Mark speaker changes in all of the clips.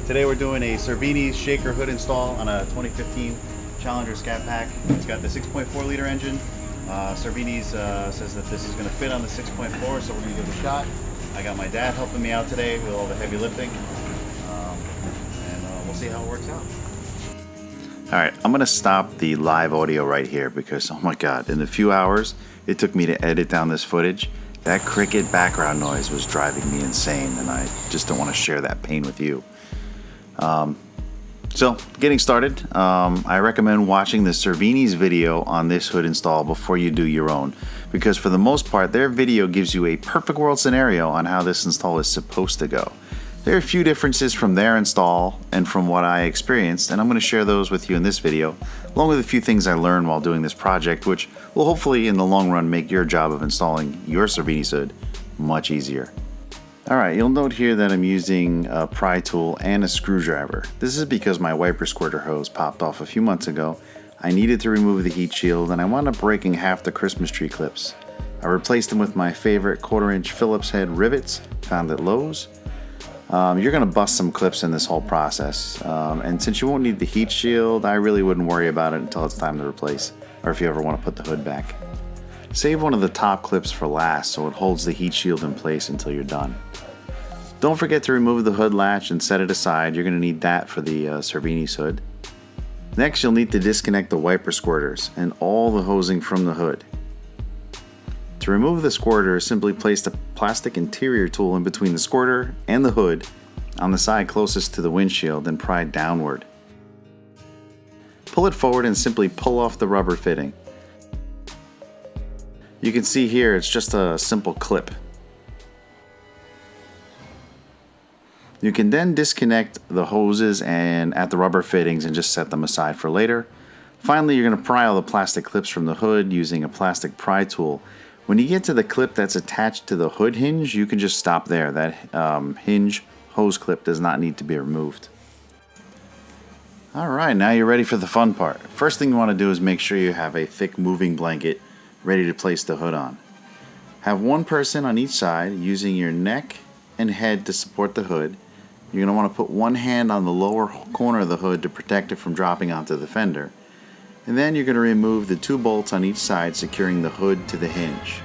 Speaker 1: Today we're doing a Cervinis shaker hood install on a 2015 Challenger Scat Pack. It's got the 6.4 liter engine. Cervinis says that this is going to fit on the 6.4, so we're going to give it a shot. I got my dad helping me out today with all the heavy lifting, and we'll see how it works out. Alright, I'm going to stop the live audio right here because, oh my god, in a few hours it took me to edit down this footage. That cricket background noise was driving me insane, and I just don't want to share that pain with you. So, getting started, I recommend watching the Cervinis video on this hood install before you do your own, because for the most part, their video gives you a perfect world scenario on how this install is supposed to go. There are a few differences from their install and from what I experienced, and I'm going to share those with you in this video, along with a few things I learned while doing this project, which will hopefully in the long run make your job of installing your Cervinis hood much easier. Alright, you'll note here that I'm using a pry tool and a screwdriver. This is because my wiper squirter hose popped off a few months ago. I needed to remove the heat shield and I wound up breaking half the Christmas tree clips. I replaced them with my favorite 1/4-inch Phillips head rivets found at Lowe's. You're going to bust some clips in this whole process, and since you won't need the heat shield, I really wouldn't worry about it until it's time to replace, or if you ever want to put the hood back. Save one of the top clips for last so it holds the heat shield in place until you're done. Don't forget to remove the hood latch and set it aside. You're going to need that for the Cervinis hood. Next, you'll need to disconnect the wiper squirters and all the hosing from the hood. To remove the squirter, simply place the plastic interior tool in between the squirter and the hood on the side closest to the windshield and pry downward. Pull it forward and simply pull off the rubber fitting. You can see here it's just a simple clip. You can then disconnect the hoses and at the rubber fittings and just set them aside for later. Finally, you're going to pry all the plastic clips from the hood using a plastic pry tool. When you get to the clip that's attached to the hood hinge, you can just stop there. That hinge hose clip does not need to be removed. Alright, now you're ready for the fun part. First thing you want to do is make sure you have a thick moving blanket ready to place the hood on. Have one person on each side using your neck and head to support the hood. You're going to want to put one hand on the lower corner of the hood to protect it from dropping onto the fender. And then you're going to remove the 2 bolts on each side securing the hood to the hinge.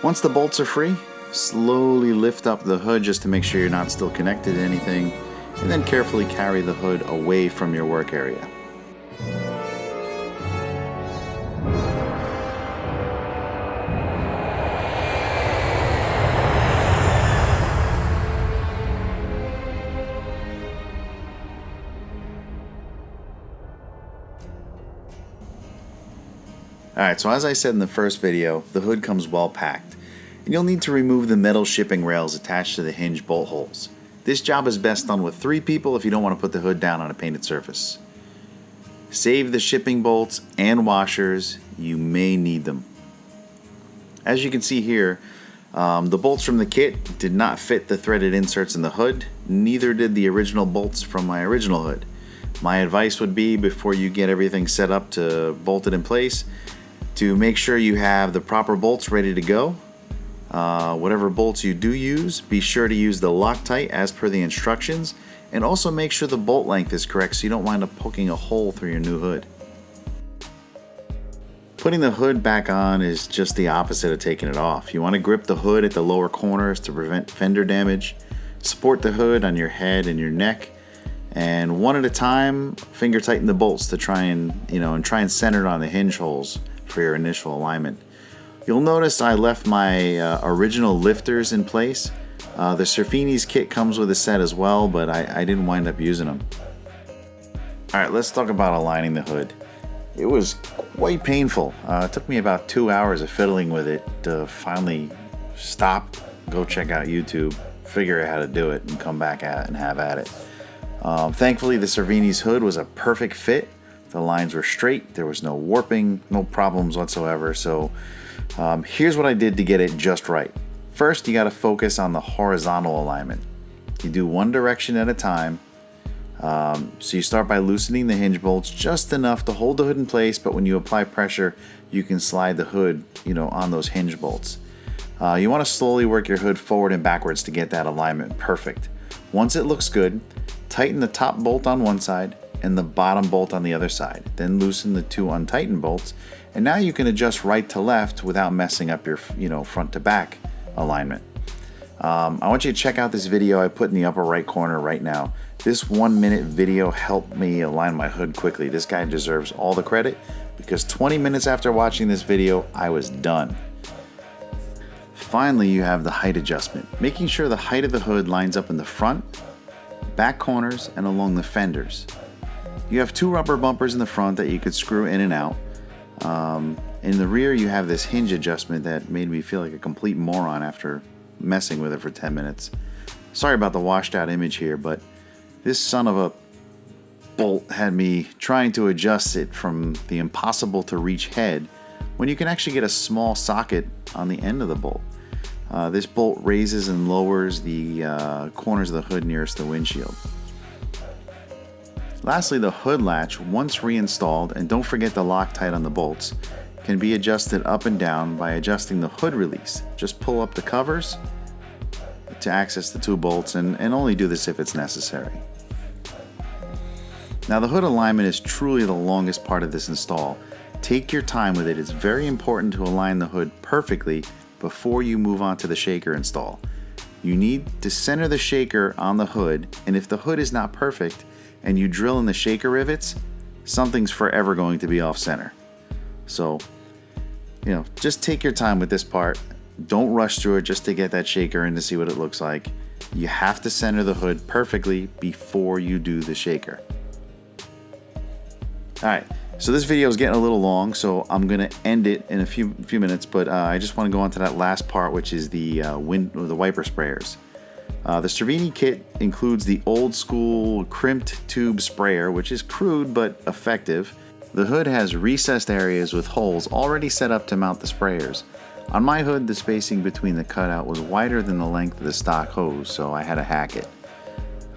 Speaker 1: Once the bolts are free, slowly lift up the hood just to make sure you're not still connected to anything, and then carefully carry the hood away from your work area. Alright, so as I said in the first video, the hood comes well packed, and you'll need to remove the metal shipping rails attached to the hinge bolt holes. This job is best done with 3 people if you don't want to put the hood down on a painted surface. Save the shipping bolts and washers, you may need them. As you can see here, the bolts from the kit did not fit the threaded inserts in the hood, neither did the original bolts from my original hood. My advice would be, before you get everything set up to bolt it in place, to make sure you have the proper bolts ready to go. Whatever bolts you do use, be sure to use the Loctite as per the instructions, and also make sure the bolt length is correct so you don't wind up poking a hole through your new hood. Putting the hood back on is just the opposite of taking it off. You want to grip the hood at the lower corners to prevent fender damage, support the hood on your head and your neck, and one at a time, finger tighten the bolts to try and center it on the hinge holes for your initial alignment. You'll notice I left my original lifters in place. The Cervinis kit comes with a set as well, but I didn't wind up using them. Alright, let's talk about aligning the hood. It was quite painful. It took me about 2 hours of fiddling with it to finally stop, go check out YouTube, figure out how to do it, and come back and have at it. Thankfully, the Cervinis hood was a perfect fit. The lines were straight, there was no warping, no problems whatsoever. So here's what I did to get it just right. First, you got to focus on the horizontal alignment. You do one direction at a time. So you start by loosening the hinge bolts just enough to hold the hood in place, but when you apply pressure, you can slide the hood, on those hinge bolts. You want to slowly work your hood forward and backwards to get that alignment perfect. Once it looks good, tighten the top bolt on one side and the bottom bolt on the other side. Then loosen the two untightened bolts, and now you can adjust right to left without messing up your, front to back alignment. I want you to check out this video I put in the upper right corner right now. This 1 minute video helped me align my hood quickly. This guy deserves all the credit because 20 minutes after watching this video, I was done. Finally, you have the height adjustment, making sure the height of the hood lines up in the front, back corners, and along the fenders. You have two rubber bumpers in the front that you could screw in and out. In the rear, you have this hinge adjustment that made me feel like a complete moron after messing with it for 10 minutes. Sorry about the washed out image here, but this son of a bolt had me trying to adjust it from the impossible to reach head when you can actually get a small socket on the end of the bolt. This bolt raises and lowers the corners of the hood nearest the windshield. Lastly, the hood latch, once reinstalled, and don't forget the Loctite on the bolts, can be adjusted up and down by adjusting the hood release. Just pull up the covers to access the two bolts, and only do this if it's necessary. Now, the hood alignment is truly the longest part of this install. Take your time with it. It's very important to align the hood perfectly before you move on to the shaker install. You need to center the shaker on the hood, and if the hood is not perfect and you drill in the shaker rivets, something's forever going to be off center. So, just take your time with this part. Don't rush through it just to get that shaker in to see what it looks like. You have to center the hood perfectly before you do the shaker. Alright, so this video is getting a little long, so I'm going to end it in a few minutes, but I just want to go on to that last part, which is the wiper sprayers. The Cervini kit includes the old school crimped tube sprayer, which is crude but effective. The hood has recessed areas with holes already set up to mount the sprayers. On my hood, the spacing between the cutout was wider than the length of the stock hose, so I had to hack it.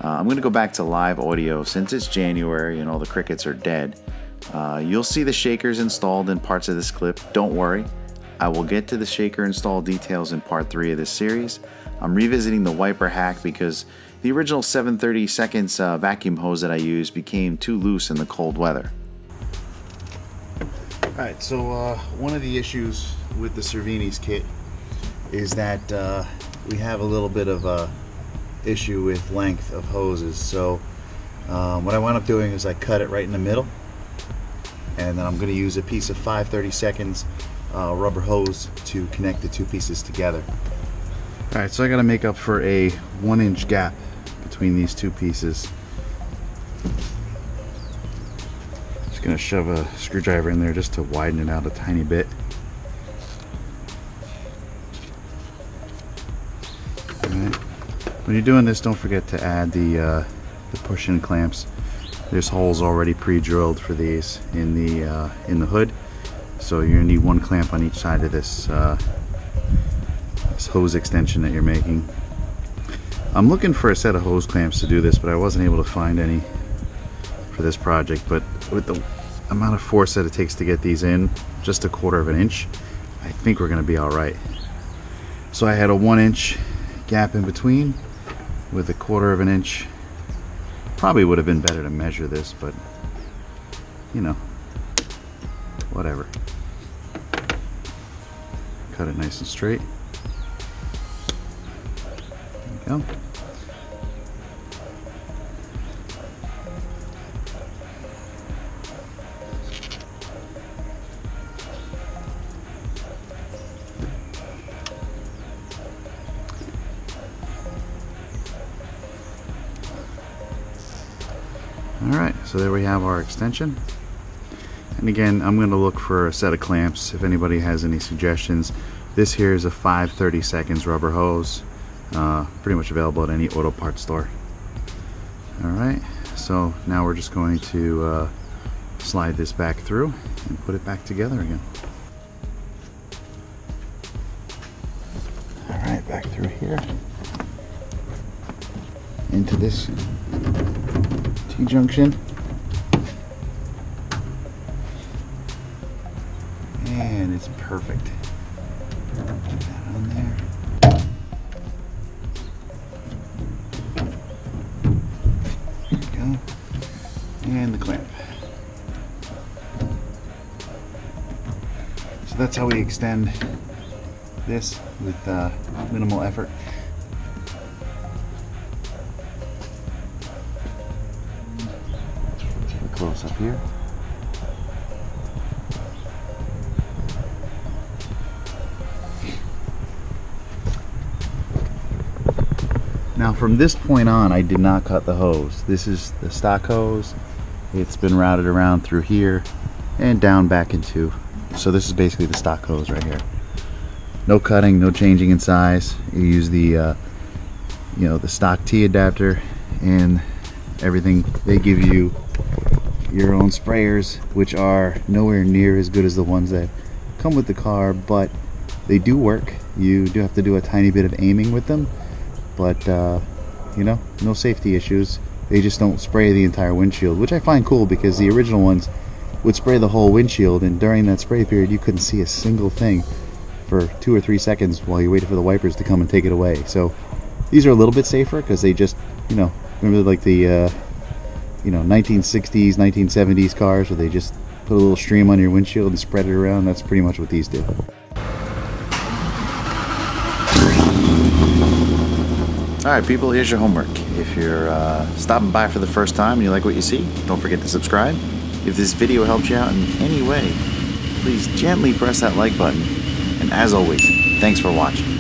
Speaker 1: I'm going to go back to live audio since it's January and all the crickets are dead. You'll see the shakers installed in parts of this clip. Don't worry, I will get to the shaker install details in part 3 of this series. I'm revisiting the wiper hack because the original 730 seconds vacuum hose that I used became too loose in the cold weather. Alright, so one of the issues with the Cervinis kit is that we have a little bit of a issue with length of hoses. So what I wound up doing is I cut it right in the middle, and then I'm going to use a piece of 5/30 seconds rubber hose to connect the two pieces together. Alright, so I got to make up for a 1-inch gap between these two pieces. Just going to shove a screwdriver in there just to widen it out a tiny bit. Alright, when you're doing this, don't forget to add the push-in clamps. There's holes already pre-drilled for these in the hood, so you're gonna need one clamp on each side of this hose extension that you're making. I'm looking for a set of hose clamps to do this, but I wasn't able to find any for this project. But with the amount of force that it takes to get these in, just 1/4 of an inch, I think we're gonna be all right. So I had a 1-inch gap in between with 1/4 of an inch. Probably would have been better to measure this, but whatever. Cut it nice and straight. There we go. Alright, so there we have our extension. And again, I'm going to look for a set of clamps if anybody has any suggestions. This here is a 5/30 seconds rubber hose, pretty much available at any auto parts store. Alright, so now we're just going to slide this back through and put it back together again. Alright, back through here into this T-junction. And it's perfect. Put that on there. There we go. And the clamp. So that's how we extend this with minimal effort. Take a close up here. Now from this point on, I did not cut the hose. This is the stock hose. It's been routed around through here and down back into. So this is basically the stock hose right here. No cutting, no changing in size. You use the, the stock T adapter and everything. They give you your own sprayers, which are nowhere near as good as the ones that come with the car, but they do work. You do have to do a tiny bit of aiming with them. But no safety issues. They just don't spray the entire windshield, which I find cool because the original ones would spray the whole windshield, and during that spray period you couldn't see a single thing for 2 or 3 seconds while you waited for the wipers to come and take it away. So these are a little bit safer because they just, remember like the 1960s, 1970s cars where they just put a little stream on your windshield and spread it around? That's pretty much what these do. Alright people, here's your homework. If you're stopping by for the first time and you like what you see, don't forget to subscribe. If this video helped you out in any way, please gently press that like button. And as always, thanks for watching.